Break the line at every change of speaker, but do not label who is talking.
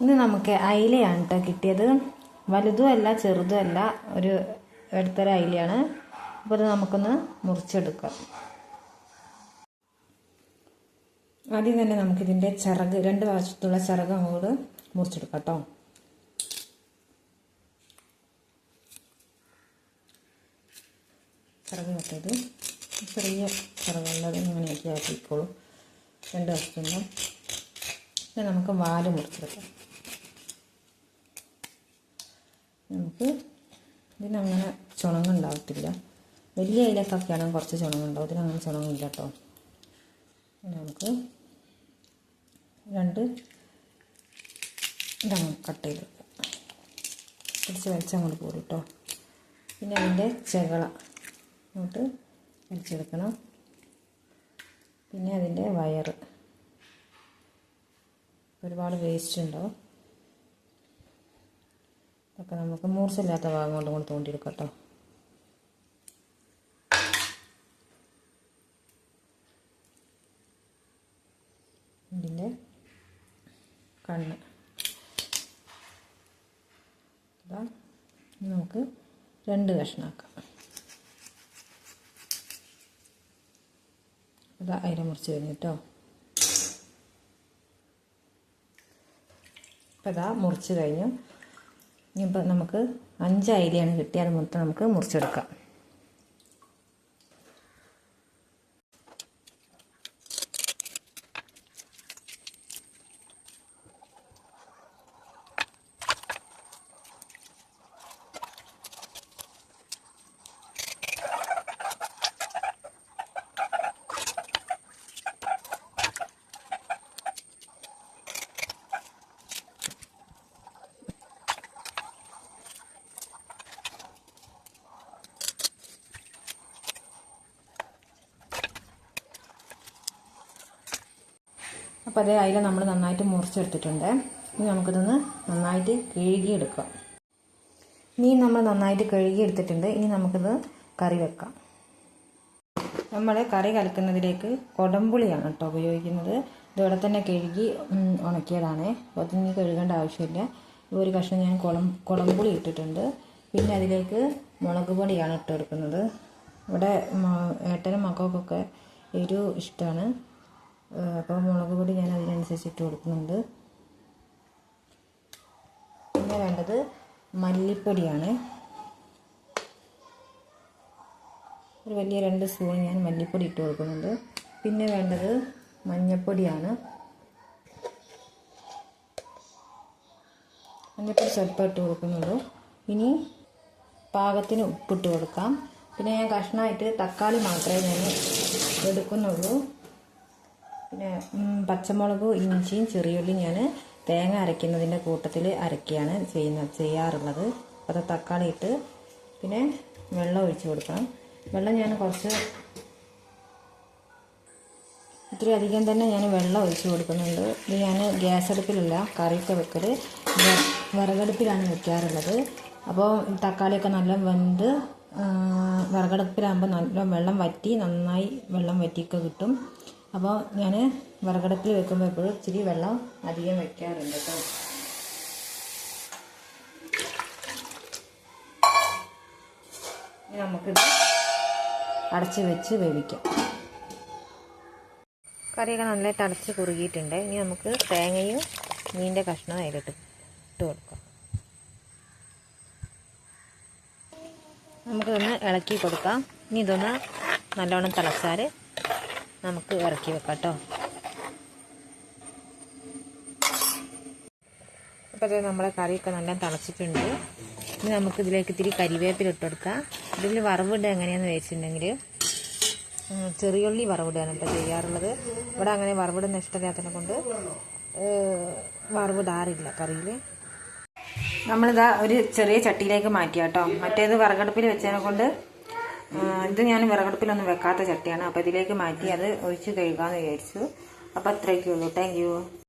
ഇന്ന് നമുക്ക് അയിലയാണ് കേട്ടോ കിട്ടിയത്. വലുതുമല്ല ചെറുതുമല്ല, ഒരു ഇടത്തരം അയിലയാണ്. അപ്പോൾ അത് നമുക്കൊന്ന് മുറിച്ചെടുക്കാം. ആദ്യം തന്നെ നമുക്കിതിൻ്റെ ചിറക്, രണ്ട് വശത്തുള്ള ചിറക് അങ്ങോട്ട് മുറിച്ചെടുക്കാം കേട്ടോ. ചിറക് കെട്ടത് ചെറിയ ചിറകുള്ളത് ഇങ്ങനെയൊക്കെ ആക്കിക്കോളും രണ്ട് വശത്തുനിന്നും. പിന്നെ നമുക്ക് വാല് മുറിച്ചെടുക്കാം. നമുക്ക് ഇതിനങ്ങനെ ചുണങ്ങുണ്ടാവത്തില്ല. വലിയ ഇലക്കൊക്കെയാണെങ്കിൽ കുറച്ച് ചുണങ്ങുണ്ടാവും, ഇതിനങ്ങനെ ചുണങ്ങില്ല കേട്ടോ. പിന്നെ നമുക്ക് രണ്ട് ഇതങ്ങ് കട്ട് ചെയ്തെടുക്കാം. കുറച്ച് വലിച്ചങ്ങോട്ട് പോരും കേട്ടോ. പിന്നെ അതിൻ്റെ ചെകള അങ്ങോട്ട് വലിച്ചെടുക്കണം. പിന്നെ അതിൻ്റെ വയറ്, ഒരുപാട് വേസ്റ്റ് ഉണ്ടാവും. അപ്പോൾ നമുക്ക് മൂർച്ചയില്ലാത്ത ഭാഗം കൊണ്ട് തോണ്ടിയെടുക്കാം കേട്ടോ. ഇതിൻ്റെ കണ്ണ് ഇതാ, നമുക്ക് രണ്ട് കഷ്ണമാക്കാം. ഇതാ അയില മുറിച്ച് കഴിഞ്ഞു കേട്ടോ. അപ്പോൾ ഇതാ മുറിച്ച് കഴിഞ്ഞു. ഇനിയിപ്പോൾ നമുക്ക് 5 അയിലയാണ് കിട്ടിയത്. അത് മൊത്തം നമുക്ക് മുറിച്ചെടുക്കാം. അപ്പോൾ അതേ അയില നമ്മൾ നന്നായിട്ട് മുറിച്ചെടുത്തിട്ടുണ്ട്. ഇനി നമുക്കിതൊന്ന് നന്നായിട്ട് കഴുകിയെടുക്കാം. ഇനി നമ്മൾ നന്നായിട്ട് കഴുകിയെടുത്തിട്ടുണ്ട്. ഇനി നമുക്കിത് കറി വെക്കാം. നമ്മൾ കറി കലക്കുന്നതിലേക്ക് കൊടംപുളിയാണ് കേട്ടോ ഉപയോഗിക്കുന്നത്. ഇതോടെ തന്നെ കഴുകി ഉണക്കിയതാണ്. അപ്പോൾ അതിന് കഴുകേണ്ട ആവശ്യമില്ല. ഒരു കഷ്ണം ഞാൻ കൊടംപുളി ഇട്ടിട്ടുണ്ട്. പിന്നെ അതിലേക്ക് മുളക് പൊടിയാണ് ഇട്ട് കൊടുക്കുന്നത്. ഇവിടെ ഏട്ടനും മക്കൾക്കൊക്കെ എരിവ് ഇഷ്ടമാണ്. അപ്പോൾ മുളക് പൊടി ഞാൻ അതിനനുസരിച്ച് ഇട്ട് കൊടുക്കുന്നുണ്ട്. പിന്നെ വേണ്ടത് മല്ലിപ്പൊടിയാണ്. ഒരു വലിയ 2 സ്പൂൺ ഞാൻ മല്ലിപ്പൊടി ഇട്ട് കൊടുക്കുന്നുണ്ട്. പിന്നെ വേണ്ടത് മഞ്ഞൾപ്പൊടിയാണ്. മഞ്ഞൾപ്പൊടി സ്വല്പം ഇട്ട് കൊടുക്കുന്നുള്ളൂ. ഇനി പാകത്തിന് ഉപ്പിട്ട് കൊടുക്കാം. പിന്നെ ഞാൻ കഷ്ണമായിട്ട് തക്കാളി മാത്രമേ ഞാൻ എടുക്കുന്നുള്ളൂ. പിന്നെ പച്ചമുളകും ഇഞ്ചിയും ചെറിയുള്ളി ഞാൻ തേങ്ങ അരയ്ക്കുന്നതിൻ്റെ കൂട്ടത്തിൽ അരക്കുകയാണ് ചെയ്യാറുള്ളത്. അപ്പോൾ തക്കാളി ഇട്ട് പിന്നെ വെള്ളം ഒഴിച്ച് കൊടുക്കണം. വെള്ളം ഞാൻ ഇത്തിരി അധികം തന്നെ ഞാൻ വെള്ളം ഒഴിച്ച് കൊടുക്കുന്നുണ്ട്. ഇത് ഞാൻ ഗ്യാസ് അടുപ്പിലല്ല കറിയൊക്കെ വെക്കൽ, വിറകടുപ്പിലാണ് വെക്കാറുള്ളത്. അപ്പോൾ തക്കാളിയൊക്കെ നല്ല വെന്ത് വിറകടുപ്പിലാകുമ്പോൾ നല്ല വെള്ളം വറ്റി നന്നായി വെള്ളം വറ്റിയൊക്കെ കിട്ടും. അപ്പോൾ ഞാൻ വിറകടുപ്പിൽ വെക്കുമ്പോൾ എപ്പോഴും ഇച്ചിരി വെള്ളം അധികം വയ്ക്കാറുണ്ട് കേട്ടോ. ഇനി നമുക്കിത് അടച്ച് വെച്ച് വേവിക്കാം. കറിയൊക്കെ നല്ലതായിട്ട് അടച്ച് കുറുകിയിട്ടുണ്ട്. ഇനി നമുക്ക് തേങ്ങയും മീനിൻ്റെ കഷ്ണം അതിലിട്ട് കൊടുക്കാം. നമുക്കിതൊന്ന് ഇളക്കി കൊടുക്കാം. ഇനി ഇതൊന്ന് നല്ലോണം തിളച്ചാൽ നമുക്ക് ഇറക്കി വെക്കാം കേട്ടോ. അപ്പോൾ അത് നമ്മളെ കറിയൊക്കെ നല്ല തിളച്ചിട്ടുണ്ട്. ഇനി നമുക്ക് ഇതിലേക്ക് ഇത്തിരി കരിവേപ്പില ഇട്ട് കൊടുക്കാം. ഇതിൽ വറവിടുക എങ്ങനെയാണെന്ന് വെച്ചിട്ടുണ്ടെങ്കിൽ ചെറിയുള്ളി വറവിടുകയാണ് ഇപ്പോൾ ചെയ്യാറുള്ളത്. ഇവിടെ അങ്ങനെ വറവിടുന്ന ഇഷ്ടമില്ലാത്തതിനെ കൊണ്ട് വറവിടാറില്ല കറിയിൽ. നമ്മളിതാ ഒരു ചെറിയ ചട്ടിയിലേക്ക് മാറ്റിയ കേട്ടോ. മറ്റേത് വിറകടുപ്പിൽ വെച്ചതിനെ കൊണ്ട് ഇത് ഞാൻ വിറകടുപ്പിലൊന്നും വെക്കാത്ത ചട്ടിയാണ്. അപ്പോൾ ഇതിലേക്ക് മാറ്റി അത് ഒഴിച്ച് കഴുകാമെന്ന് വിചാരിച്ചു. അപ്പോൾ അത്രയൊക്കെ ഉള്ളൂ. Thank you.